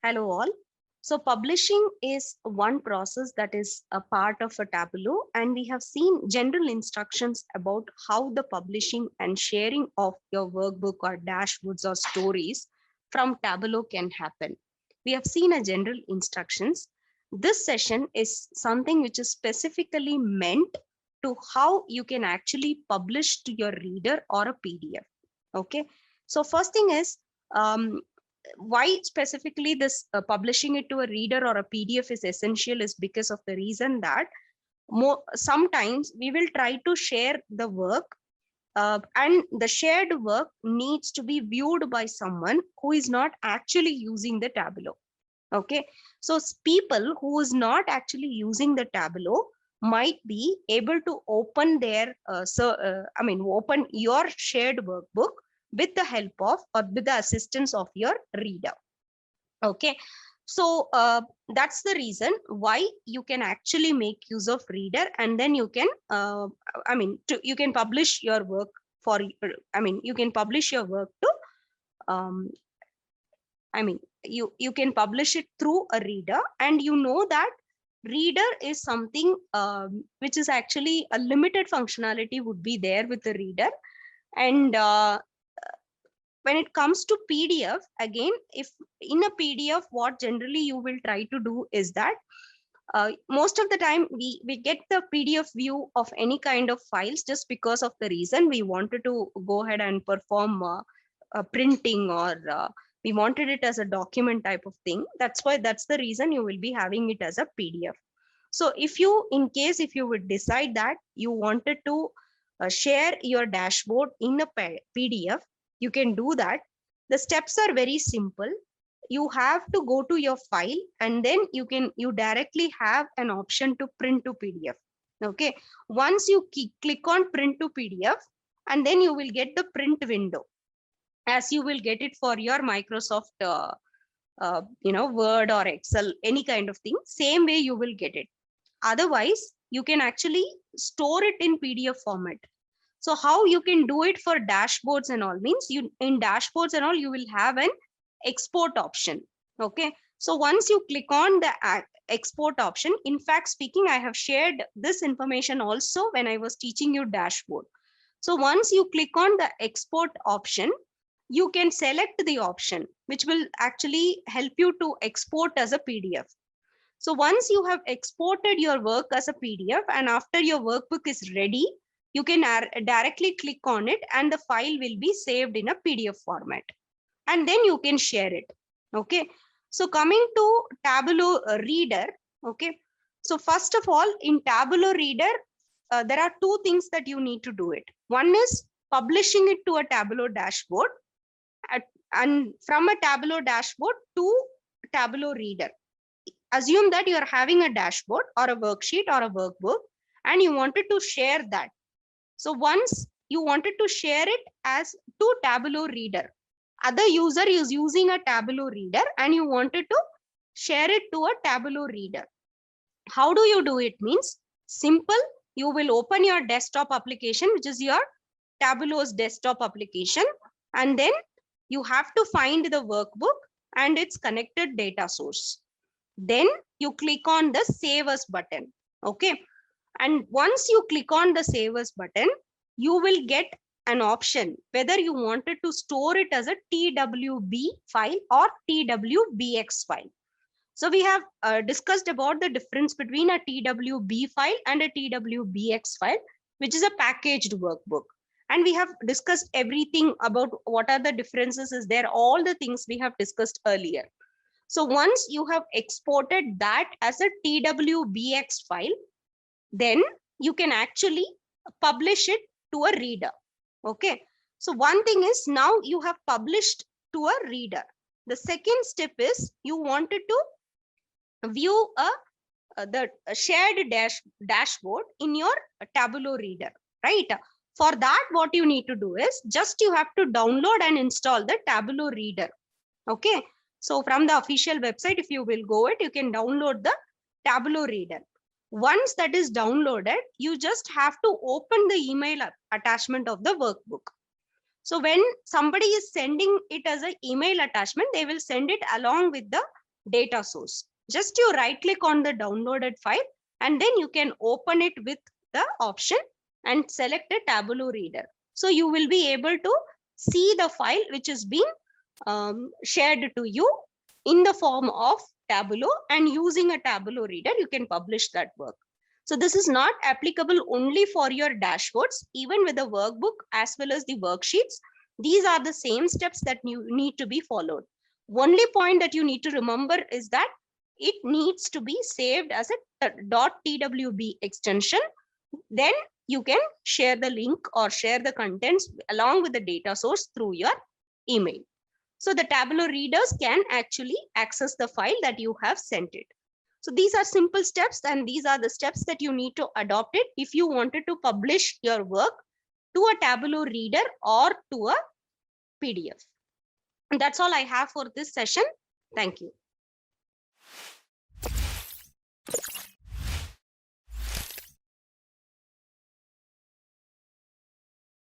Hello all. So publishing is one process that is a part of a Tableau, and we have seen general instructions about how the publishing and sharing of your workbook or dashboards or stories from Tableau can happen. We have seen a general instructions. This session is something which is specifically meant to how you can actually publish to your reader or a PDF. Okay. So first thing is, why specifically this publishing it to a reader or a PDF is essential is because of the reason that sometimes we will try to share the work, and the shared work needs to be viewed by someone who is not actually using the Tableau. Okay, so people who is not actually using the Tableau might be able to open their open your shared workbook with the help of or with the assistance of your reader. Okay, so that's the reason why you can actually make use of reader, and then you can you can publish your work for you can publish your work to um, you can publish it through a reader, and you know that reader is something which is actually a limited functionality would be there with the reader. And when it comes to PDF, again, if in a PDF, what generally you will try to do is that most of the time we get the PDF view of any kind of files just because of the reason we wanted to go ahead and perform printing, or we wanted it as a document type of thing. That's the reason you will be having it as a PDF. So if you, in case if you would decide that you wanted to share your dashboard in a PDF, you can do that. The steps are very simple. You have to go to your file, and then you directly have an option to print to PDF. Okay, once you click on print to PDF, and then you will get the print window as you will get it for your Microsoft Word or Excel, any kind of thing. Same way you will get it. Otherwise, you can actually store it in PDF format. So how you can do it for dashboards and all means, you in dashboards and all, you will have an export option. Okay, so once you click on the export option, in fact speaking, I have shared this information also when I was teaching you dashboard. So once you click on the export option, you can select the option which will actually help you to export as a PDF. So once you have exported your work as a PDF, and after your workbook is ready, you can directly click on it, and the file will be saved in a PDF format, and then you can share it. Okay, so coming to Tableau Reader. Okay, so first of all, in Tableau Reader, there are two things that you need to do it. One is publishing it to a Tableau dashboard, and from a Tableau dashboard to Tableau Reader. Assume that you are having a dashboard or a worksheet or a workbook, and you wanted to share that. So once you wanted to share it as to Tableau Reader, other user is using a Tableau Reader, and you wanted to share it to a Tableau Reader. How do you do it? Means simple. You will open your desktop application, which is your Tableau's desktop application, and then you have to find the workbook and its connected data source. Then you click on the Save As button. Okay, and once you click on the Save As button, you will get an option whether you wanted to store it as a TWB file or TWBX file. So we have discussed about the difference between a TWB file and a TWBX file, which is a packaged workbook. And we have discussed everything about what are the differences is there, all the things we have discussed earlier. So once you have exported that as a TWBX file, then you can actually publish it to a reader. Okay, so one thing is, now you have published to a reader. The second step is you wanted to view the shared dashboard in your Tableau Reader, right? For that, what you need to do is just you have to download and install the Tableau Reader. Okay, so from the official website, if you will go it, you can download the Tableau Reader. Once that is downloaded, you just have to open the email attachment of the workbook. So when somebody is sending it as an email attachment, they will send it along with the data source. Just you right click on the downloaded file and then you can open it with the option and select a Tableau reader. So you will be able to see the file which is being shared to you in the form of Tableau, and using a Tableau reader, you can publish that work. So this is not applicable only for your dashboards, even with the workbook as well as the worksheets. These are the same steps that you need to be followed. Only point that you need to remember is that it needs to be saved as a .twb extension. Then you can share the link or share the contents along with the data source through your email. So the Tableau readers can actually access the file that you have sent it. So these are simple steps, and these are the steps that you need to adopt it if you wanted to publish your work to a Tableau reader or to a PDF. And that's all I have for this session. Thank you.